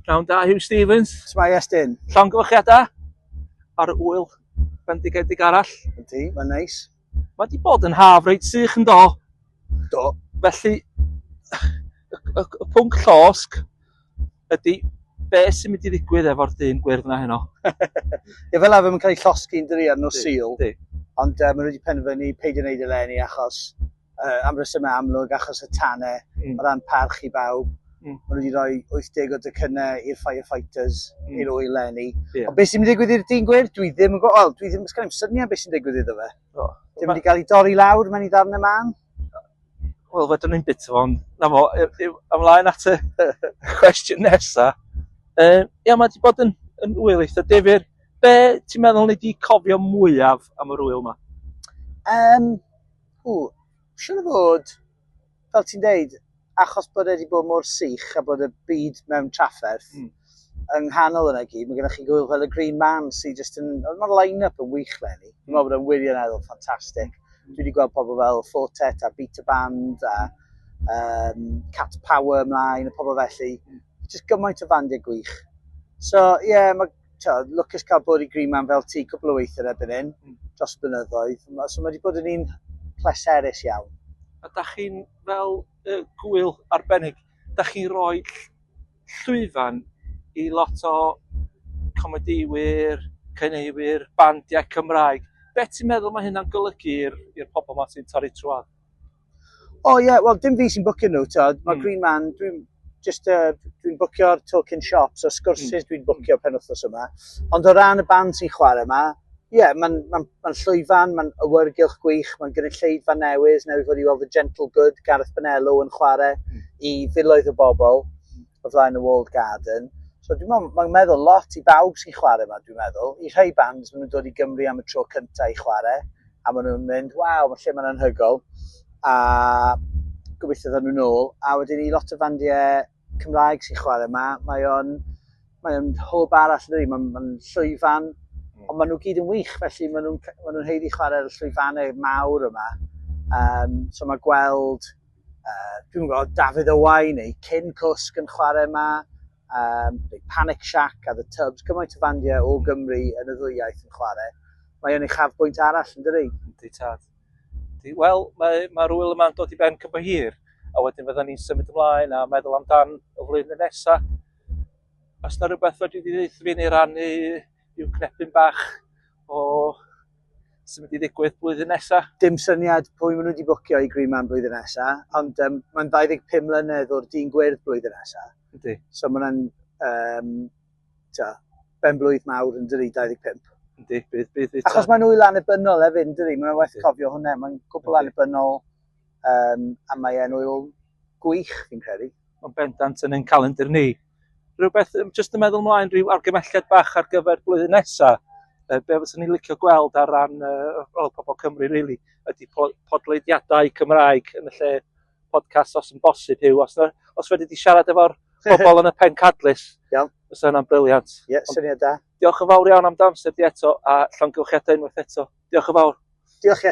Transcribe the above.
Pnawn da, Huw Stephens. Smai Iestyn. Llongyfarchiadau ar y wyl bendigedig arall. Ydy, mae'n neis. Mae di bod yn haf reit sych yn do. Do. Felly, y pwnc llosg ydy beth sy'n mynd i ddigwydd efo'r dyn gwyrdd na heno. Ie, fel arfer mae'n cael ei llosgu yn dyri ar nos Sul. Ond maen nhw wedi penderfynu peidio wneud eleni achos am resymau amlwg, achos y tanau, o ran parch i bawb. Maen nhw wedi rhoi 80 o dycynnau i'r firefighters, i'r oil leni. Ond beth sy'n mynd i ddigwydd i'r dyn gwyrdd? Dwi ddim yn gwybod, dwi ddim yn syniad beth sy'n digwydd iddo fe. Ddim wedi cael ei dorri lawr mewn i ddarnau man. Wel, fedrwn ni'n bit o'n, na mo, ymlaen at y cwestiwn nesa. Ia, mae wedi bod yn wyl eitha difyr. Be ti'n meddwl ni wedi cofio mwyaf am yr wyl yma? Siwr o fod, fel ti'n deud, achos bod wedi bod mor sych a bod y byd mewn trafferth, yng nghanol yna gyd, mae gennych chi gwyl fel y Green Man sy'n just yn... Mae'r line-up yn wych leni. Dwi'n meddwl bod yn wirioneddol ffantastig. Dwi wedi gweld pobl fel Fortet a Beta Band a Cat Power ymlaen, y pobl felly. Just gymaint o fandiau gwych. So, ie, mae'n lwcus cael bod i Green Man fel ti cwbl o weithiau erbyn hyn, dros blynyddoedd. So mae wedi bod yn un pleserus iawn. A da chi'n fel gwyl arbennig, da chi'n rhoi llwyfan i lot o comediwyr, cyneuwyr, bandiau Cymraeg. Be ti'n meddwl mae hynna'n golygu i'r pobl yma sy'n torri trwad? Wel, dim fi sy'n bwcio nhw, mae Green Man, dwi'n bwcio'r talking shops, o sgwrsydd dwi'n bwcio pen wythnos yma. Ond o ran y band sy'n chwarae yma, mae'n llwyfan, mae'n awyrgylch gwych, mae'n gynulleidfa newydd fod i weld The Gentle Good, Gareth Bonello yn chwarae i filoedd o bobl o flaen y Walled Garden. So mae'n meddwl lot i bawb sy'n chwarae yma, dwi'n meddwl. I rhai bands, maen nhw'n dod i Gymru am y tro cyntaf i chwarae, a maen nhw'n mynd, waw, mae lle mae'n anhygol, a gobeithio ddyn nhw'n nôl. A wedyn i lot o fandiau Cymraeg sy'n chwarae yma, mae'n hwb arall yn dweud, mae'n llwyfan, ond maen nhw gyd yn wych, felly maen nhw'n heiddi chwarae'r llwyfannau mawr yma. So mae gweld, dwi'n gwybod, Dafydd Owain neu Cyn Cwsg yn chwarae yma, Panic Shack a The Tubs, gymaint o fandiau o Gymru yn y ddwy iaith yn chwarae. Mae yn ei chafbwynt arall yn dydi? Yndi tad. Wel, mae'r wyl yma'n dod i ben cybo hir, a wedyn fydden ni'n symud ymlaen a meddwl amdan y flwyddyn nesaf. Os yna rhywbeth wedi ddeud fi'n ei rannu i'w cnepyn bach o sy'n mynd i ddigwydd blwyddyn nesaf? Dim syniad pwy maen nhw wedi bwcio i Green Man blwyddyn nesaf, ond mae'n 25 mlynedd o'r dyn gwyrdd blwyddyn nesaf. Yndi. So mae'n ben-blwydd mawr yn dydi 25. Yndi, bydd. Achos mae'n wyl annibynnol hefyd yn dydi, mae'n werth cofio hwnna, mae'n gwbl annibynnol a mae'n wyl gwych fi'n credu. Mae'n bendant yn ein calendar ni. Rhywbeth, jyst yn meddwl mlaen, rhyw argymelliad bach ar gyfer blwyddyn nesaf, be fyswn ni'n licio gweld ar ran pobl Cymru, really, ydy podleidiadau Cymraeg yn y lle podcast os yn bosib Huw. Os wedi di siarad efo'r bobl yn y pen cadlys, os yna'n briliant. Ie, syniad da. Diolch yn fawr iawn am dy amser di eto, a llongyfarchiadau unwaith eto. Diolch yn fawr. Diolch